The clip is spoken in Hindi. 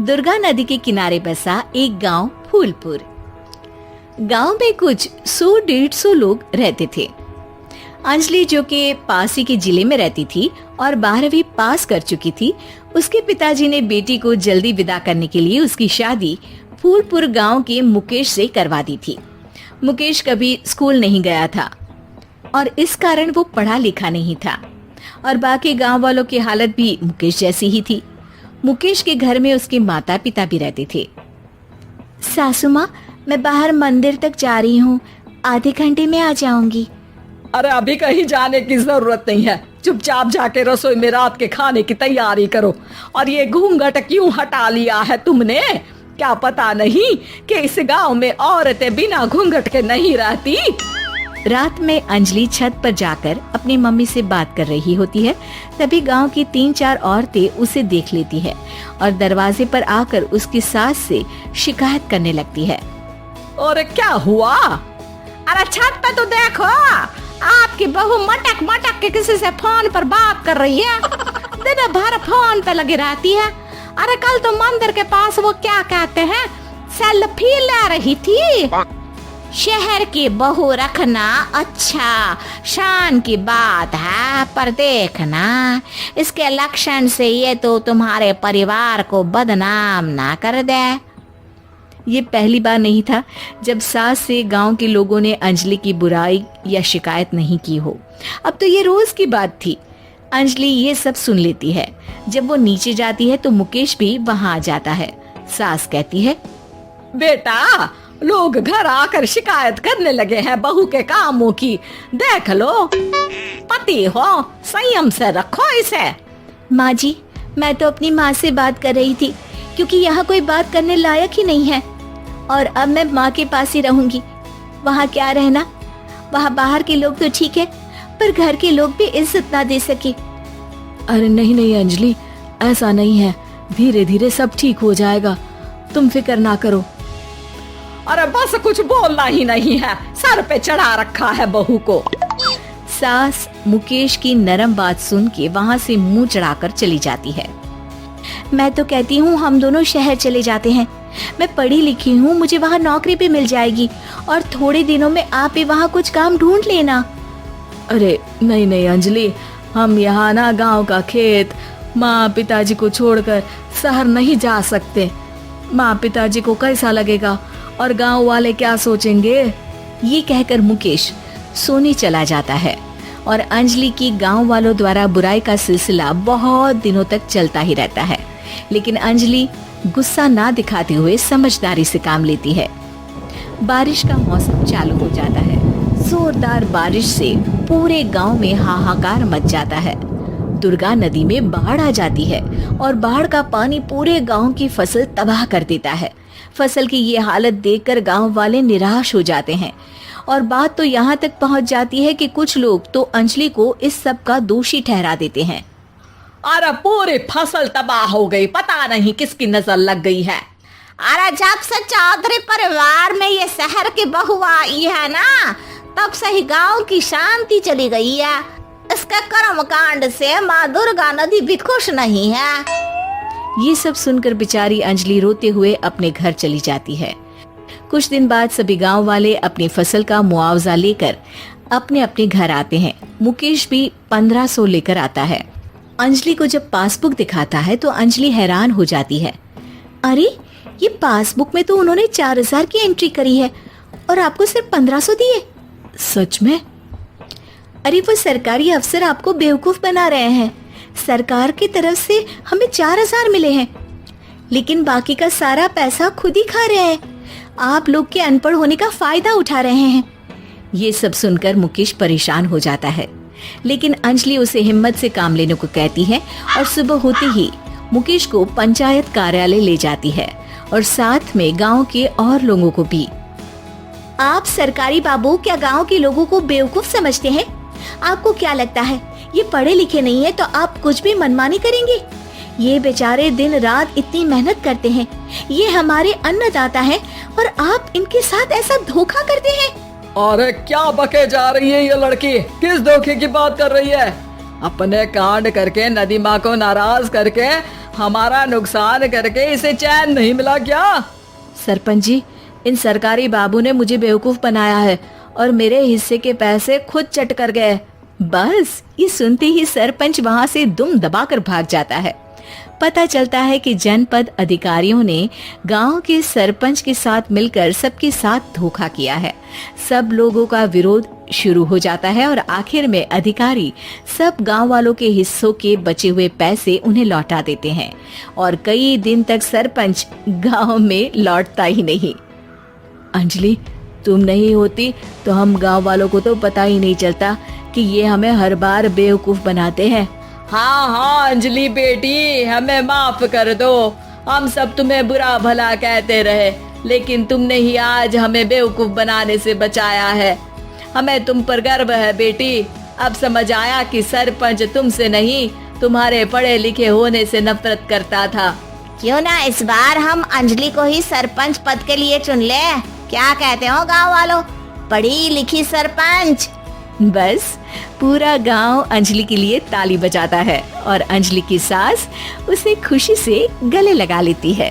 दुर्गा नदी के किनारे बसा एक गांव फूलपुर। गांव में कुछ 100-150 लोग रहते थे। अंजलि, जो कि पास ही के जिले में रहती थी और 12वीं पास कर चुकी थी, उसके पिताजी ने बेटी को जल्दी विदा करने के लिए उसकी शादी फूलपुर गांव के मुकेश से करवा दी थी। मुकेश कभी स्कूल नहीं गया था और इस कारण वो पढ़ा लिखा नहीं था और बाकी गांव वालों की हालत भी मुकेश जैसी ही थी। मुकेश के घर में उसके माता पिता भी रहते थे। सासू माँ, मैं बाहर मंदिर तक जा रही हूँ, आधे घंटे में आ जाऊंगी। अरे अभी कहीं जाने की जरूरत नहीं है, चुपचाप जाके रसोई में रात के खाने की तैयारी करो। और ये घूंघट क्यों हटा लिया है तुमने? क्या पता नहीं कि इस गांव में औरतें बिना घूंघट के नहीं रहती। रात में अंजलि छत पर जाकर अपनी मम्मी से बात कर रही होती है। तभी गांव की 3-4 औरतें उसे देख लेती है और दरवाजे पर आकर उसकी सास से शिकायत करने लगती है। और क्या हुआ? अरे छत पे तो देखो, आपकी बहू मटक मटक के किसी से फोन पर बात कर रही है। दिन भर फोन पे लगी रहती है। अरे कल तो मंदिर के पास वो क्या कहते हैं, सेल्फी ले रही थी। शहर की बहू रखना अच्छा शान की बात है, पर देखना इसके लक्षण से ये तो तुम्हारे परिवार को बदनाम ना कर दे। ये पहली बार नहीं था जब सास से गांव के लोगों ने अंजलि की बुराई या शिकायत नहीं की हो। अब तो ये रोज की बात थी। अंजलि ये सब सुन लेती है। जब वो नीचे जाती है तो मुकेश भी वहां आ जाता है। सास कहती है, बेटा, लोग घर आकर शिकायत करने लगे हैं बहू के कामों की। देख लो, पति हो, संयम से रखो इसे। माँ जी, मैं तो अपनी माँ से बात कर रही थी क्योंकि यहाँ कोई बात करने लायक ही नहीं है और अब मैं माँ के पास ही रहूंगी। वहाँ क्या रहना, वहाँ बाहर के लोग तो ठीक है पर घर के लोग भी इज्जत ना दे सके। अरे नहीं नहीं अंजलि, ऐसा नहीं है, धीरे धीरे सब ठीक हो जाएगा, तुम फिक्र ना करो। अरे बस कुछ बोलना ही नहीं है, सर पे चढ़ा रखा है बहू को। सास मुकेश की नरम बात सुन के वहाँ से मुंह चढ़ाकर चली जाती है। मैं तो कहती हूँ हम दोनों शहर चले जाते हैं। मैं पढ़ी लिखी हूँ, मुझे वहाँ नौकरी भी मिल जाएगी और थोड़े दिनों में आप भी वहाँ कुछ काम ढूंढ लेना। अरे नहीं नहीं अंजलि, हम यहाँ ना गांव का खेत, माँ पिताजी को छोड़कर शहर नहीं जा सकते। माँ पिताजी को कैसा लगेगा और गांव वाले क्या सोचेंगे? ये कहकर मुकेश सोने चला जाता है और अंजलि की गांव वालों द्वारा बुराई का सिलसिला बहुत दिनों तक चलता ही रहता है। लेकिन अंजलि गुस्सा ना दिखाते हुए समझदारी से काम लेती है। बारिश का मौसम चालू हो जाता है। जोरदार बारिश से पूरे गांव में हाहाकार मच जाता है। दुर्गा नदी में बाढ़ आ जाती है और बाढ़ का पानी पूरे गांव की फसल तबाह कर देता है। फसल की ये हालत देखकर गांव वाले निराश हो जाते हैं और बात तो यहाँ तक पहुँच जाती है कि कुछ लोग तो अंजलि को इस सब का दोषी ठहरा देते हैं। अरे पूरी फसल तबाह हो गई, पता नहीं किसकी नजर लग गई है। अरे जब से चौधरी परिवार में ये शहर की बहू आई है ना, तब से ही गांव की शांति चली गई है। इसके कर्म कांड से माँ दुर्गा नदी भी खुश नहीं है। ये सब सुनकर बेचारी अंजलि रोते हुए अपने घर चली जाती है। कुछ दिन बाद सभी गांव वाले अपनी फसल का मुआवजा लेकर अपने अपने घर आते हैं। मुकेश भी 1500 लेकर आता है। अंजलि को जब पासबुक दिखाता है तो अंजलि हैरान हो जाती है। अरे ये पासबुक में तो उन्होंने 4000 की एंट्री करी है और आपको सिर्फ 1500 दिए। सच में? अरे वो सरकारी अफसर आपको बेवकूफ बना रहे हैं। सरकार की तरफ से हमें 4000 मिले हैं लेकिन बाकी का सारा पैसा खुद ही खा रहे हैं। आप लोग के अनपढ़ होने का फायदा उठा रहे हैं। ये सब सुनकर मुकेश परेशान हो जाता है लेकिन अंजलि उसे हिम्मत से काम लेने को कहती है और सुबह होते ही मुकेश को पंचायत कार्यालय ले जाती है और साथ में गांव के और लोगों को भी। आप सरकारी बाबू क्या गांव के लोगों को बेवकूफ समझते हैं? आपको क्या लगता है ये पढ़े लिखे नहीं है तो आप कुछ भी मनमानी करेंगे? ये बेचारे दिन रात इतनी मेहनत करते हैं, ये हमारे अन्नदाता हैं और आप इनके साथ ऐसा धोखा करते हैं। अरे क्या बके जा रही है ये लड़की, किस धोखे की बात कर रही है? अपने कांड करके नदी माँ को नाराज करके हमारा नुकसान करके इसे चैन नहीं मिला क्या? सरपंच जी, इन सरकारी बाबू ने मुझे बेवकूफ बनाया है और मेरे हिस्से के पैसे खुद चट कर गए। बस ये सुनते ही सरपंच वहां से दुम दबाकर भाग जाता है। पता चलता है कि जनपद अधिकारियों ने गांव के सरपंच के साथ मिलकर सबके साथ धोखा किया है। सब लोगों का विरोध शुरू हो जाता है और आखिर में अधिकारी सब गांव वालों के हिस्सों के बचे हुए पैसे उन्हें लौटा देते हैं और कई दिन तक सरपंच गांव में लौटता ही नहीं। अंजलि, तुम नहीं होती तो हम गांव वालों को तो पता ही नहीं चलता कि ये हमें हर बार बेवकूफ बनाते हैं। हाँ हाँ अंजलि बेटी, हमें माफ कर दो। हम सब तुम्हें बुरा भला कहते रहे, लेकिन तुमने ही आज हमें बेवकूफ बनाने से बचाया है। हमें तुम पर गर्व है बेटी। अब समझ आया कि सरपंच तुमसे नहीं, तुम्हारे पढ़े लिखे होने से नफरत करता था। क्यों ना इस बार हम अंजलि को ही सरपंच पद के लिए चुन ले? क्या कहते हो गांव वालों? पढ़ी लिखी सरपंच। बस पूरा गांव अंजलि के लिए ताली बजाता है और अंजलि की सास उसे खुशी से गले लगा लेती है।